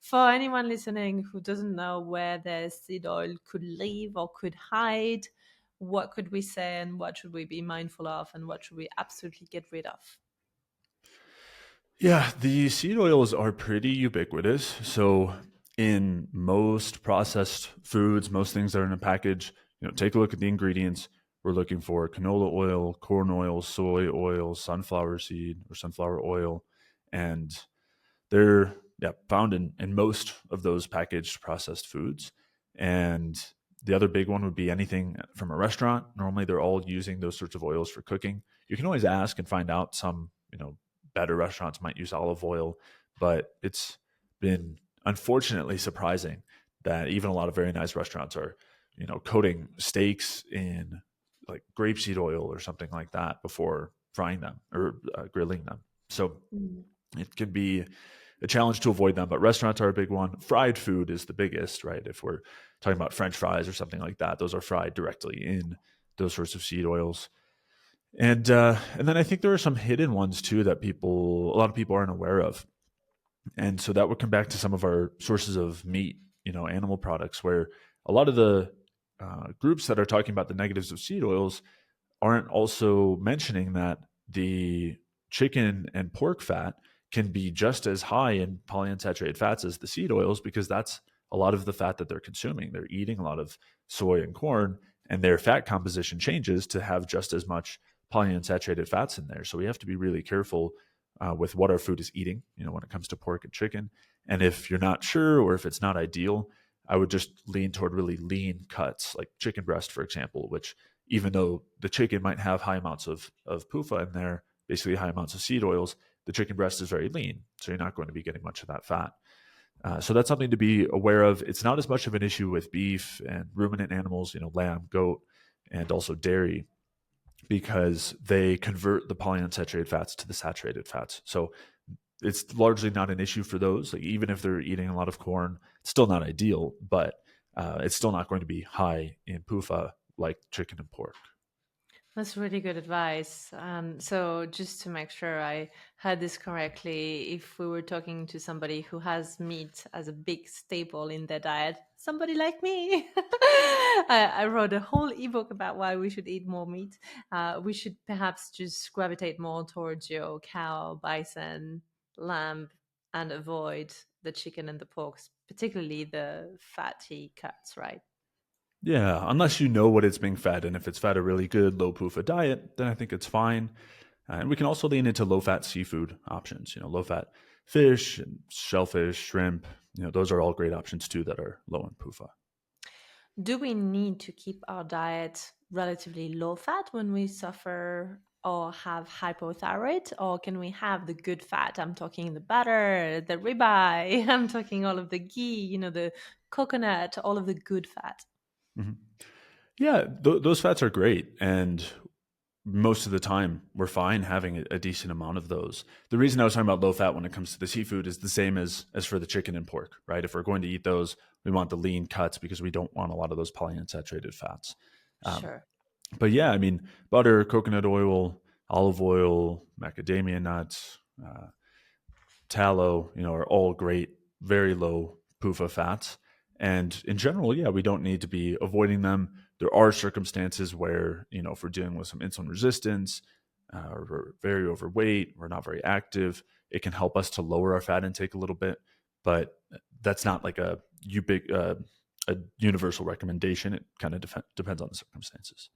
for anyone listening who doesn't know where their seed oil could live or could hide, what could we say and what should we be mindful of and what should we absolutely get rid of? Yeah, the seed oils are pretty ubiquitous. So in most processed foods, most things that are in a package, take a look at the ingredients. We're looking for canola oil, corn oil, soy oil, sunflower seed or sunflower oil, and they're found in most of those packaged processed foods. And the other big one would be anything from a restaurant. Normally, they're all using those sorts of oils for cooking. You can always ask and find out. Some, better restaurants might use olive oil, but it's been unfortunately surprising that even a lot of very nice restaurants are, coating steaks in like grapeseed oil or something like that before frying them or grilling them. So Mm. it can be a challenge to avoid them, but restaurants are a big one. Fried food is the biggest, right? If we're talking about French fries or something like that, those are fried directly in those sorts of seed oils. And then I think there are some hidden ones too that a lot of people aren't aware of. And so that would come back to some of our sources of meat, animal products, where a lot of the groups that are talking about the negatives of seed oils aren't also mentioning that the chicken and pork fat can be just as high in polyunsaturated fats as the seed oils, because that's a lot of the fat that they're consuming. They're eating a lot of soy and corn, and their fat composition changes to have just as much polyunsaturated fats in there. So we have to be really careful with what our food is eating, when it comes to pork and chicken. And if you're not sure, or if it's not ideal, I would just lean toward really lean cuts, like chicken breast, for example, which, even though the chicken might have high amounts of PUFA in there, basically high amounts of seed oils, the chicken breast is very lean. So you're not going to be getting much of that fat. So that's something to be aware of. It's not as much of an issue with beef and ruminant animals, lamb, goat, and also dairy, because they convert the polyunsaturated fats to the saturated fats. So it's largely not an issue for those. Like, even if they're eating a lot of corn, it's still not ideal, but it's still not going to be high in PUFA like chicken and pork. That's really good advice. So, just to make sure I heard this correctly, if we were talking to somebody who has meat as a big staple in their diet, somebody like me, I wrote a whole ebook about why we should eat more meat. We should perhaps just gravitate more towards your cow, bison, lamb, and avoid the chicken and the pork, particularly the fatty cuts, right? Yeah, unless you know what it's being fed, and if it's fed a really good low PUFA diet, then I think it's fine. And we can also lean into low fat seafood options. Low fat fish and shellfish, shrimp. Those are all great options too that are low in PUFA. Do we need to keep our diet relatively low fat when we suffer or have hypothyroid, or can we have the good fat? I'm talking the butter, the ribeye, I'm talking all of the ghee, the coconut, all of the good fat. Mhm. Yeah, those fats are great, and most of the time we're fine having a decent amount of those. The reason I was talking about low fat when it comes to the seafood is the same as for the chicken and pork, right? If we're going to eat those, we want the lean cuts because we don't want a lot of those polyunsaturated fats. Um, Sure. but yeah, I mean, butter, coconut oil, olive oil, macadamia nuts, tallow, are all great, very low PUFA fats. And in general, yeah, we don't need to be avoiding them. There are circumstances where, if we're dealing with some insulin resistance, or we're very overweight, we're not very active, it can help us to lower our fat intake a little bit. But that's not like a universal recommendation. It kind of depends on the circumstances.